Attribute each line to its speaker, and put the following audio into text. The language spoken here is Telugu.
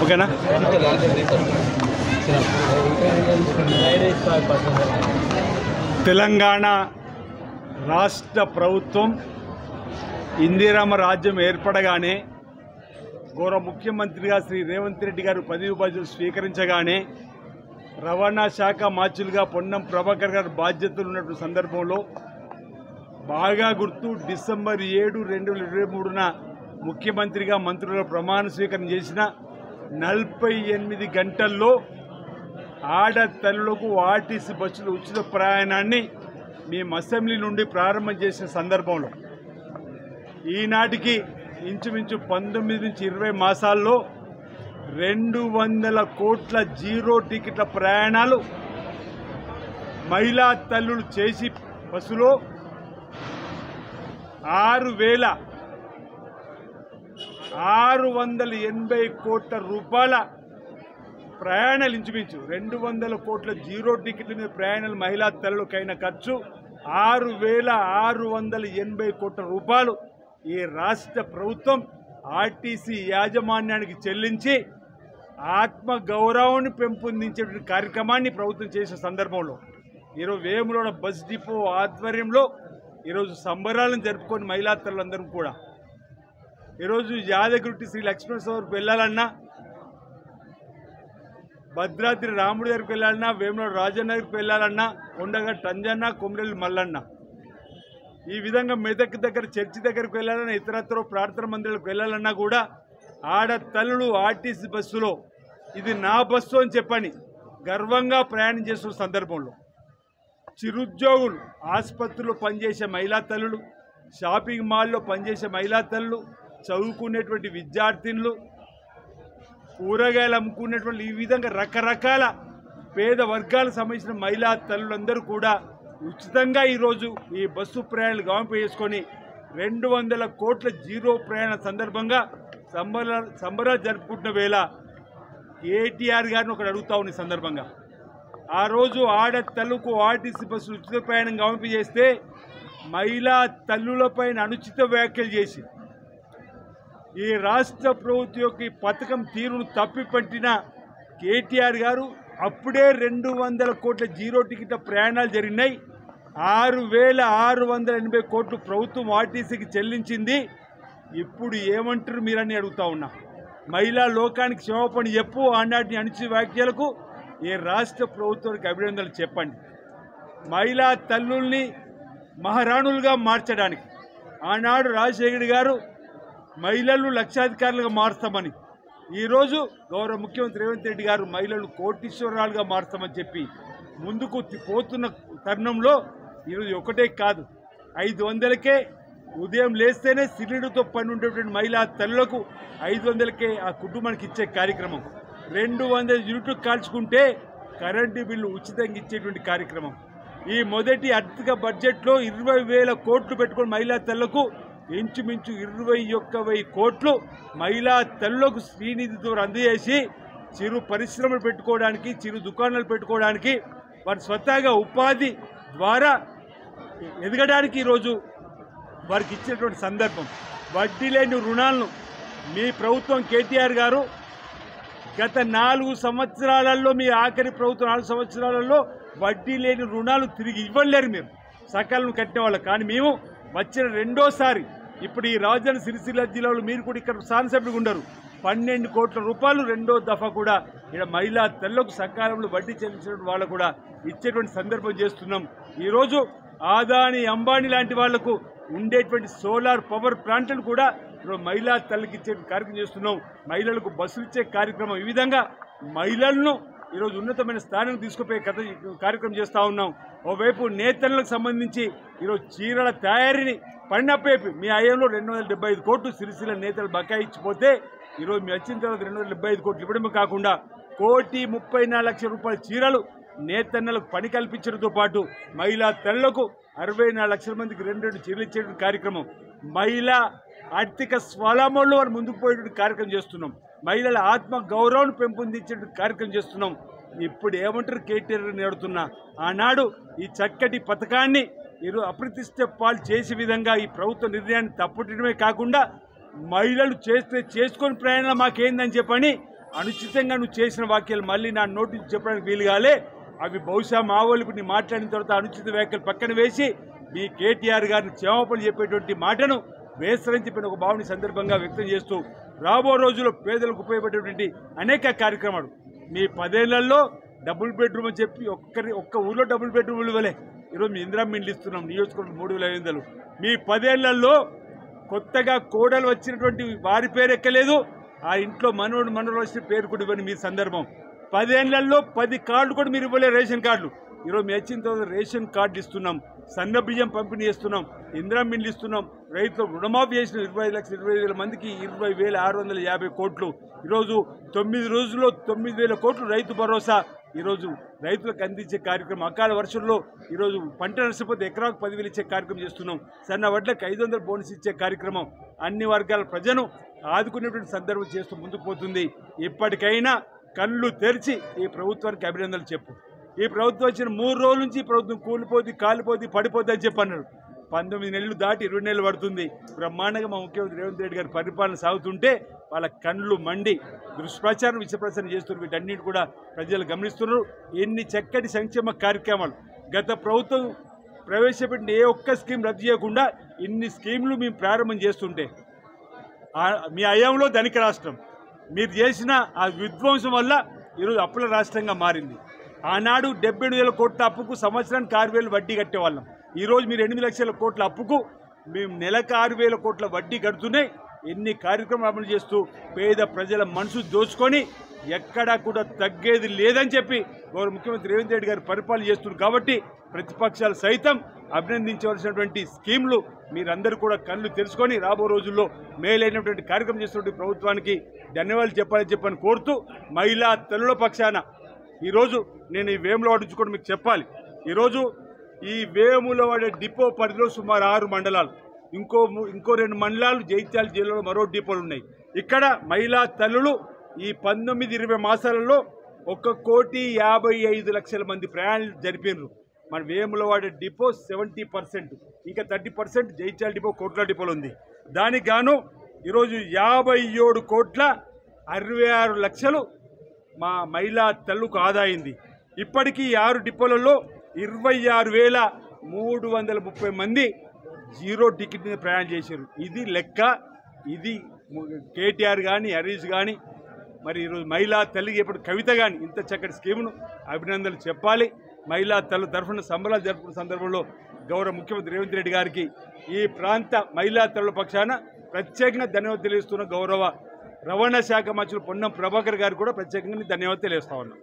Speaker 1: ఓకేనా? తెలంగాణ రాష్ట్ర ప్రభుత్వం ఇందిరమ్మ రాజ్యం ఏర్పడగానే గౌరవ ముఖ్యమంత్రిగా శ్రీ రేవంత్ రెడ్డి గారు పదవి బాధ్యతలు స్వీకరించగానే రవాణా శాఖ మార్చులుగా పొన్నం ప్రభాకర్ గారు బాధ్యతలు ఉన్నటువంటి సందర్భంలో బాగా గుర్తు డిసెంబర్ 7, 2023న ముఖ్యమంత్రిగా మంత్రుల ప్రమాణ స్వీకరణ చేసిన 48 గంటల్లో ఆడతల్లులకు ఆర్టీసీ బస్సులు ఉచిత ప్రయాణాన్ని మేము అసెంబ్లీ నుండి ప్రారంభం చేసిన సందర్భంలో ఈనాటికి ఇంచుమించు 19 నుంచి 20 మాసాల్లో 200 కోట్ల జీరో టికెట్ల ప్రయాణాలు మహిళా తల్లులు చేసి బస్సులో 6,680 కోట్ల రూపాయల ప్రయాణాలు ఇంచుమించు 200 కోట్ల జీరో టికెట్ల మీద ప్రయాణాలు మహిళా తల్లులకైన ఖర్చు 6,680 కోట్ల రూపాయలు ఈ రాష్ట్ర ప్రభుత్వం ఆర్టీసీ యాజమాన్యానికి చెల్లించి ఆత్మ గౌరవాన్ని పెంపొందించేటువంటి కార్యక్రమాన్ని ప్రభుత్వం చేసే సందర్భంలో ఈరోజు వేములవాడ బస్ డిపో ఆధ్వర్యంలో ఈరోజు సంబరాలను జరుపుకొని మహిళా తల్లులందరూ కూడా ఈరోజు యాదగిరి శ్రీ లక్ష్మణస్వామికి వెళ్ళాలన్నా, భద్రాద్రి రాముడి దగ్గరికి వెళ్ళాలన్నా, వేములవాడ రాజన్న దగ్గరికి వెళ్ళాలన్నా, కొండగట్టు అంజన్న, కొమరెల్లి మల్లన్న, ఈ విధంగా మెదక్ దగ్గర చర్చి దగ్గరికి వెళ్ళాలన్నా, ఇతరత్ర ప్రార్థన మందిరాలకు వెళ్ళాలన్నా కూడా ఆడతల్లులు ఆర్టీసీ బస్సులో ఇది నా బస్సు అని చెప్పని గర్వంగా ప్రయాణం చేస్తున్న సందర్భంలో చిరుద్యోగులు, ఆసుపత్రుల్లో పనిచేసే మహిళా తల్లులు, షాపింగ్ మాల్లో పనిచేసే మహిళా తల్లులు, చదువుకునేటువంటి విద్యార్థినులు, కూరగాయలు అమ్ముకునేటువంటి ఈ విధంగా రకరకాల పేద వర్గాలకు సంబంధించిన మహిళా తల్లులందరూ కూడా ఉచితంగా ఈరోజు ఈ బస్సు ప్రయాణాలు గాంపు చేసుకొని 200 కోట్ల జీరో ప్రయాణ సందర్భంగా సంబరాలు జరుపుకుంటున్న వేళ కేటీఆర్ గారిని ఒకటి అడుగుతా ఉన్న సందర్భంగా ఆ రోజు ఆడతల్లుకు ఆర్టీసీ బస్సు ఉచిత ప్రయాణం గాంపు చేస్తే మహిళా తల్లులపైన అనుచిత వ్యాఖ్యలు చేసి ఈ రాష్ట్ర ప్రభుత్వం యొక్క ఈ పథకం తీరును తప్పిపట్టిన కేటీఆర్ గారు అప్పుడే 200 కోట్ల జీరో టికెట్ల ప్రయాణాలు జరిగినాయి, 6,680 కోట్లు ప్రభుత్వం ఆర్టీసీకి చెల్లించింది, ఇప్పుడు ఏమంటారు మీరని అడుగుతా ఉన్నా. మహిళా లోకానికి క్షమాపణ చెప్పు, ఆనాటి అనుచిత వ్యాఖ్యలకు ఈ రాష్ట్ర ప్రభుత్వానికి అభినందనలు చెప్పండి. మహిళా తల్లుల్ని మహారాణులుగా మార్చడానికి ఆనాడు రాజశేఖర్ గారు మహిళలు లక్షాధికారులుగా మారుస్తామని, ఈరోజు గౌరవ ముఖ్యమంత్రి రేవంత్ రెడ్డి గారు మహిళలు కోటీశ్వరాలుగా మారుస్తామని చెప్పి ముందుకు పోతున్న తరుణంలో ఈరోజు ఒకటే కాదు, 500కే ఉదయం లేస్తేనే సిలిండర్తో పని ఉండేటువంటి మహిళా తల్లులకు 500కే ఆ కుటుంబానికి ఇచ్చే కార్యక్రమం, 200 యూనిట్లు కాల్చుకుంటే కరెంటు బిల్లు ఉచితంగా ఇచ్చేటువంటి కార్యక్రమం, ఈ మొదటి ఆర్థిక బడ్జెట్లో 20,000 కోట్లు పెట్టుకుని మహిళా తల్లులకు ఇంచుమించు 21,000 కోట్లు మహిళా తల్లులకు శ్రీనిధి ద్వారా అందజేసి చిరు పరిశ్రమలు పెట్టుకోవడానికి, చిరు దుకాణాలు పెట్టుకోవడానికి, వారి స్వతహాగా ఉపాధి ద్వారా ఎదగడానికి ఈరోజు వారికి ఇచ్చినటువంటి సందర్భం. వడ్డీ లేని రుణాలను మీ ప్రభుత్వం కేటీఆర్ గారు గత 4 సంవత్సరాలలో, మీ ఆఖరి ప్రభుత్వం 4 సంవత్సరాలలో వడ్డీ లేని రుణాలు తిరిగి ఇవ్వలేరు మీరు సకాలం కట్టిన వాళ్ళు. కానీ మేము వచ్చిన రెండోసారి ఇప్పుడు ఈ రాజధాని సిరిసిల్ల జిల్లాలో మీరు కూడా ఇక్కడ శాసనసభ్యులు ఉండరు, 12 కోట్ల రూపాయలు రెండో దఫా కూడా ఇక్కడ మహిళా తల్లులకు సకాలంలో వడ్డీ చెల్లించిన వాళ్ళు కూడా ఇచ్చేటువంటి సందర్భం చేస్తున్నాం. ఈరోజు ఆదాని, అంబానీ లాంటి వాళ్లకు ఉండేటువంటి సోలార్ పవర్ ప్లాంట్లను కూడా మహిళా తల్లికి ఇచ్చే కార్యక్రమం చేస్తున్నాం. మహిళలకు బస్సులు ఇచ్చే కార్యక్రమం, ఈ విధంగా మహిళలను ఈరోజు ఉన్నతమైన స్థానం తీసుకుపోయే కార్యక్రమం చేస్తూ ఉన్నాం. ఓవైపు నేతలకు సంబంధించి ఈరోజు చీరల తయారీని పడినప్పేపి మీ అయ్యంలో 275 కోట్లు సిరిసిల్ల నేతలు బకాయి ఇచ్చిపోతే ఈరోజు మీ వచ్చిన తర్వాత 275 కోట్లు ఇవ్వడమే కాకుండా 1,34,00,000 రూపాయల చీరలు నేతన్నలకు పని కల్పించడంతో పాటు మహిళా తల్లులకు 64 లక్షల మందికి 2 చీరలు ఇచ్చేటువంటి కార్యక్రమం, మహిళా ఆర్థిక స్వావలంబనలో వారు ముందుకు పోయేటువంటి కార్యక్రమం చేస్తున్నాం. మహిళల ఆత్మ గౌరవాన్ని పెంపొందించేటువంటి కార్యక్రమం చేస్తున్నాం. ఇప్పుడు ఏమంటారు కేటీఆర్ నేడుతున్నా, ఆనాడు ఈ చక్కటి పథకాన్ని ఈరోజు అప్రతిష్ట పాలు చేసే విధంగా ఈ ప్రభుత్వ నిర్ణయాన్ని తప్పుటమే కాకుండా మహిళలు చేసుకొని ప్రయాణాలు మాకేందని చెప్పని అనుచితంగా నువ్వు చేసిన వాక్యాలు మళ్ళీ నా నోటి చెప్పడానికి వీలు కాలే. అవి బహుశా మా వాళ్ళు ఇప్పుడు మాట్లాడిన తర్వాత అనుచిత వ్యాఖ్యలు పక్కన వేసి మీ కేటీఆర్ గారిని క్షమాపణ చెప్పేటువంటి మాటను వేస్తారని చెప్పిన ఒక భావన సందర్భంగా వ్యక్తం చేస్తూ రాబో రోజుల్లో పేదలకు ఉపయోగపడేటువంటి అనేక కార్యక్రమాలు మీ 10 ఏళ్లలో డబుల్ బెడ్రూమ్ అని చెప్పి ఒక్క ఊళ్ళో డబుల్ బెడ్రూమ్లు ఇవ్వలే. ఈరోజు మీ ఇందిరా మిల్లు ఇస్తున్నాం నియోజకవర్గం 3500. మీ 10 ఏళ్లలో కొత్తగా కోడలు వచ్చినటువంటి వారి పేరు ఎక్కలేదు. ఆ ఇంట్లో మనవడు వచ్చిన పేరు కూడా ఇవ్వని మీ సందర్భం. 10 ఏళ్లలో 10 కార్డులు కూడా మీరు ఇవ్వలేదు, రేషన్ కార్డులు. ఈరోజు మేము వచ్చిన తర్వాత రేషన్ కార్డులు ఇస్తున్నాం, సన్న బియ్యం పంపిణీ చేస్తున్నాం, ఇందిరా మిల్లు ఇస్తున్నాం, రైతులకు రుణమాఫీ చేసిన 25,25,000 మందికి 20,650 కోట్లు. ఈరోజు 9 రోజుల్లో 9,000 కోట్లు రైతు భరోసా ఈరోజు రైతులకు అందించే కార్యక్రమం. అకాల వర్షంలో ఈరోజు పంట నష్టపోతే ఎకరాకు 10,000 ఇచ్చే కార్యక్రమం చేస్తున్నాం. సన్న వడ్లకు 500 బోనస్ ఇచ్చే కార్యక్రమం. అన్ని వర్గాల ప్రజను ఆదుకునేటువంటి సందర్భం చేస్తూ ముందుకు పోతుంది. ఇప్పటికైనా కళ్ళు తెరిచి ఈ ప్రభుత్వానికి అభినందనలు చెప్పు. ఈ ప్రభుత్వం వచ్చిన 3 రోజుల నుంచి ఈ ప్రభుత్వం కూలిపోద్ది, కాలిపోద్ది, పడిపోద్ది అని చెప్పి అన్నారు. 19 నెలలు దాటి 20 నెలలు పడుతుంది. బ్రహ్మాండంగా మా ముఖ్యమంత్రి రేవంత్ రెడ్డి గారి పరిపాలన సాగుతుంటే వాళ్ళ కళ్ళు మండి దుష్ప్రచారం విషప్రచారం చేస్తున్నారు. వీటన్నిటి కూడా ప్రజలు గమనిస్తున్నారు. ఎన్ని చక్కటి సంక్షేమ కార్యక్రమాలు గత ప్రభుత్వం ప్రవేశపెట్టిన ఏ ఒక్క స్కీమ్ రద్దు చేయకుండా ఇన్ని స్కీములు మేము ప్రారంభం చేస్తుంటే మీ హయాంలో ధనిక రాష్ట్రం మీరు చేసిన ఆ విధ్వంసం వల్ల ఈరోజు అప్పుల రాష్ట్రంగా మారింది. ఆనాడు 78,000 కోట్ల అప్పుకు సంవత్సరానికి 6,000 వడ్డీ కట్టేవాళ్ళం. ఈరోజు మీరు 8 లక్షల కోట్ల అప్పుకు మేము నెలకు 6,000 కోట్ల వడ్డీ కడుతున్నాయి. ఎన్ని కార్యక్రమాలు అమలు చేస్తూ పేద ప్రజల మనసు దోచుకొని ఎక్కడా కూడా తగ్గేది లేదని చెప్పి గౌరవ ముఖ్యమంత్రి రేవంత్ రెడ్డి గారు పరిపాలన చేస్తున్నారు. కాబట్టి ప్రతిపక్షాలు సైతం అభినందించవలసినటువంటి స్కీమ్లు మీరందరూ కూడా కళ్ళు తెలుసుకొని రాబో రోజుల్లో మేలైనటువంటి కార్యక్రమం చేస్తున్నటువంటి ప్రభుత్వానికి ధన్యవాదాలు చెప్పని కోరుతూ మహిళా తల్లుల పక్షాన ఈరోజు నేను ఈ వేములవాడ నుంచి కూడా మీకు చెప్పాలి. ఈరోజు ఈ వేములవాడ డిపో పరిధిలో సుమారు 6 మండలాలు, ఇంకో 2 మండలాలు జైత్యాల జిల్లాలో మరో డిపోలు ఉన్నాయి. ఇక్కడ మహిళా తల్లులు ఈ 19-20 మాసాలలో 1,55,00,000 మంది ప్రయాణాలు జరిపినారు. మన వేములవాడ డిపో 70%, ఇంకా 30% జైత్యాల డిపో కోట్ల డిపోలు ఉంది. దానికి గాను ఈరోజు 57,66,00,000 మా మహిళా తల్లుకు ఆదా అయింది. ఇప్పటికీ 6 డిపోలలో 26,330 మంది జీరో టికెట్ మీద ప్రయాణం చేశారు. ఇది లెక్క. ఇది కేటీఆర్ కానీ హరీష్ కానీ మరి ఈరోజు మహిళా తల్లికి ఎప్పుడు కవిత కానీ ఇంత చక్కటి స్కీమును అభినందనలు చెప్పాలి. మహిళా తల్లు తరఫున సంబరాలు జరుపుకున్న సందర్భంలో గౌరవ ముఖ్యమంత్రి రేవంత్ రెడ్డి గారికి ఈ ప్రాంత మహిళా తల్లుల పక్షాన ప్రత్యేకంగా ధన్యవాదాలు తెలియజేస్తున్న గౌరవ రవాణా శాఖ మంత్రులు పొన్నం ప్రభాకర్ గారు కూడా ప్రత్యేకంగా ధన్యవాదాలు తెలియజేస్తా ఉన్నాం.